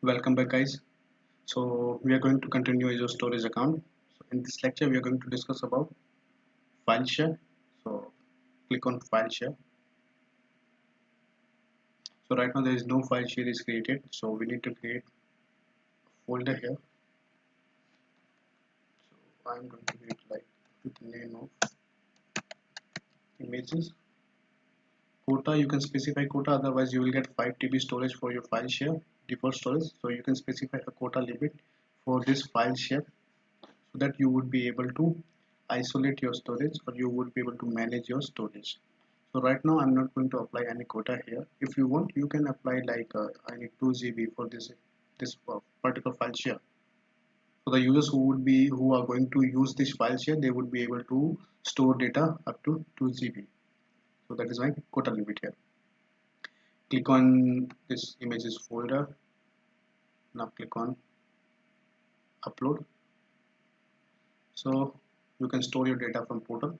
Welcome back, guys. So we are going to continue Azure Storage account. So in this lecture, we are going to discuss about file share. So click on file share. So right now there is no file share is created. So we need to create a folder here. So I'm going to create like with the name of images. Quota, you can specify quota, otherwise you will get 5 TB storage for your file share default storage. So you can specify a quota limit for this file share so that you would be able to isolate your storage or you would be able to manage your storage. So right now I'm not going to apply any quota here. If you want, you can apply like I need 2 GB for this particular file share. So the users who are going to use this file share, they would be able to store data up to 2 GB. So that is my quota limit here. Click on this images folder. Now click on upload. So you can store your data from portal.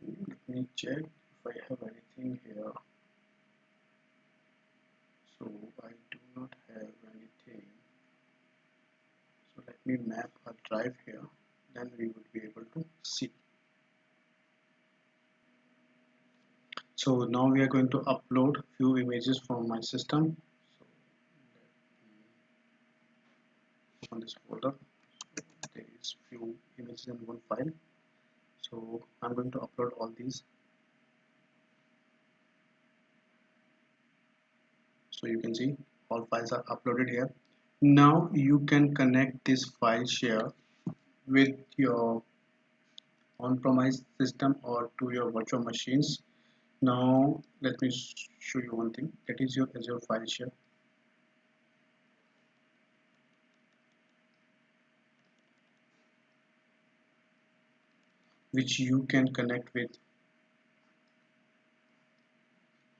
Let me check if I have anything here. So I do not have anything. So let me map a drive here, then we would be able to see. So now we are going to upload few images from my system. So let me open this folder. So there is few images in one file. So I'm going to upload all these. So you can see all files are uploaded here. Now you can connect this file share with your on-premise system or to your virtual machines. Now let me show you one thing, that is your Azure file share. Which you can connect with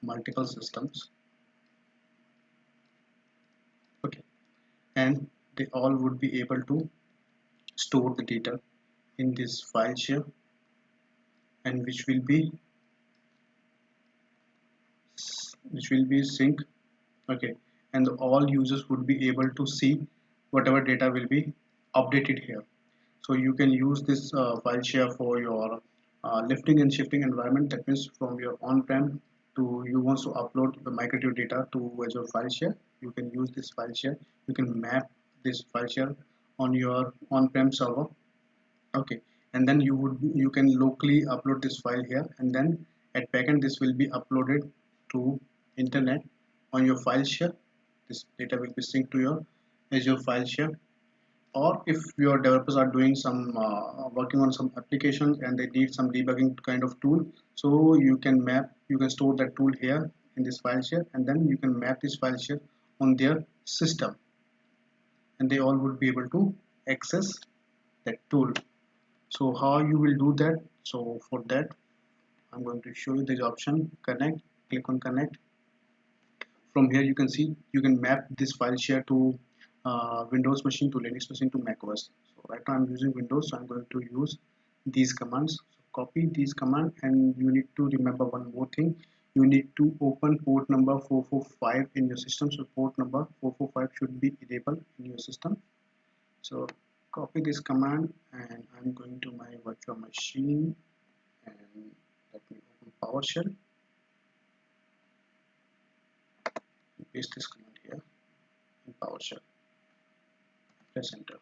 multiple systems. Okay, and they all would be able to store the data in this file share, and which will be sync. Okay, and all users would be able to see whatever data will be updated here. So you can use this file share for your lifting and shifting environment. That means from your on-prem to you want to upload the migrate your data to Azure file share. You can use this file share. You can map this file share on your on-prem server. Okay, and then you can locally upload this file here, and then at backend this will be uploaded to internet on your file share. This data will be synced to your Azure file share. Or if your developers are doing some working on some applications and they need some debugging kind of tool, so you can store that tool here in this file share, and then you can map this file share on their system, and they all would be able to access that tool. So how you will do that? So for that I'm going to show you this option, connect. Click on connect. From here you can see you can map this file share to Windows machine, to Linux machine, to Mac OS. So right now I'm using Windows, so I'm going to use these commands. So copy these commands, and you need to remember one more thing. You need to open port number 445 in your system. So port number 445 should be enabled in your system. So copy this command, and I'm going to my virtual machine, and let me open PowerShell. Paste this command here in PowerShell. Press enter.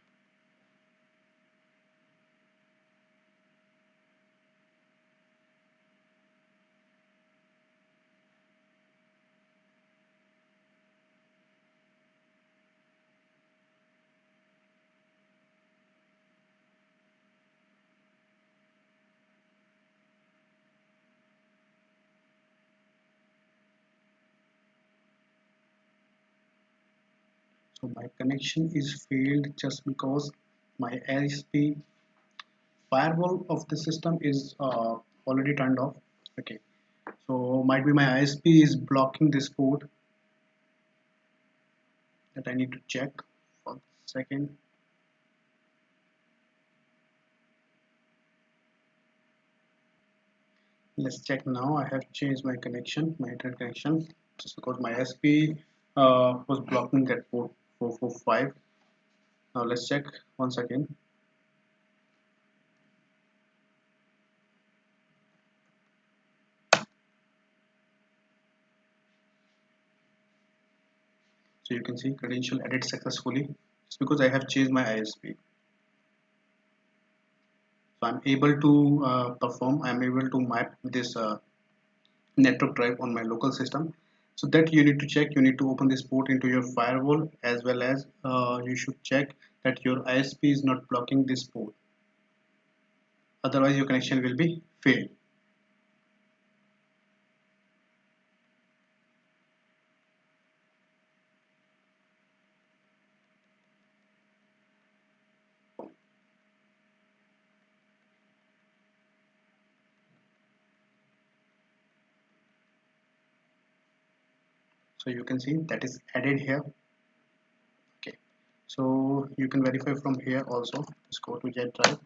So my connection is failed just because my ISP firewall of the system is already turned off. Okay, so might be my ISP is blocking this port that I need to check for a second. Let's check now. I have changed my connection, my internet connection, just because my SP was blocking that port 445. Now let's check once again. So you can see credential added successfully. It's because I have changed my ISP. So I'm able to perform. I'm able to map this network drive on my local system. So that you need to check. You need to open this port into your firewall, as well as you should check that your ISP is not blocking this port. Otherwise, your connection will be failed. So you can see that is added here. Okay, so you can verify from here also. Just go to jet drive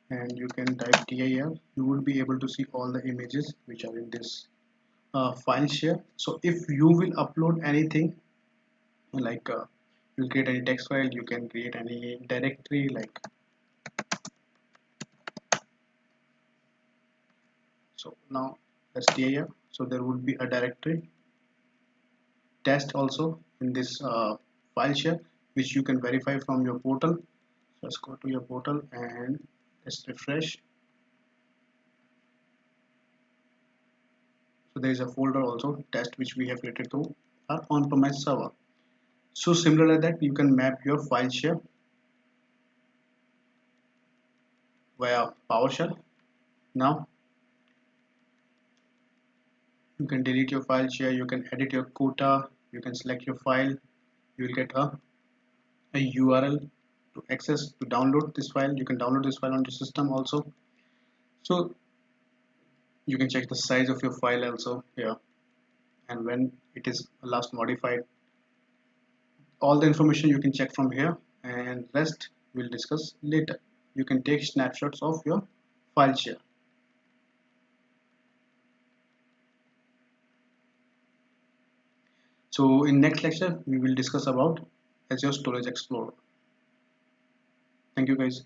and you can type dir. You will be able to see all the images which are in this file share. So if you will upload anything, like you'll create any text file, you can create any directory, like so. Now that's dir. So there would be a directory test also in this file share, which you can verify from your portal. So let's go to your portal and let's refresh. So there is a folder also test which we have created to our on-premise server. So similar to that, you can map your file share via PowerShell. Now you can delete your file share, you can edit your quota, you can select your file, you will get a URL to access to download this file. You can download this file on your system also. So you can check the size of your file also here, and when it is last modified. All the information you can check from here, and rest we'll discuss later. You can take snapshots of your file share. So in next lecture we will discuss about Azure Storage Explorer. Thank you guys.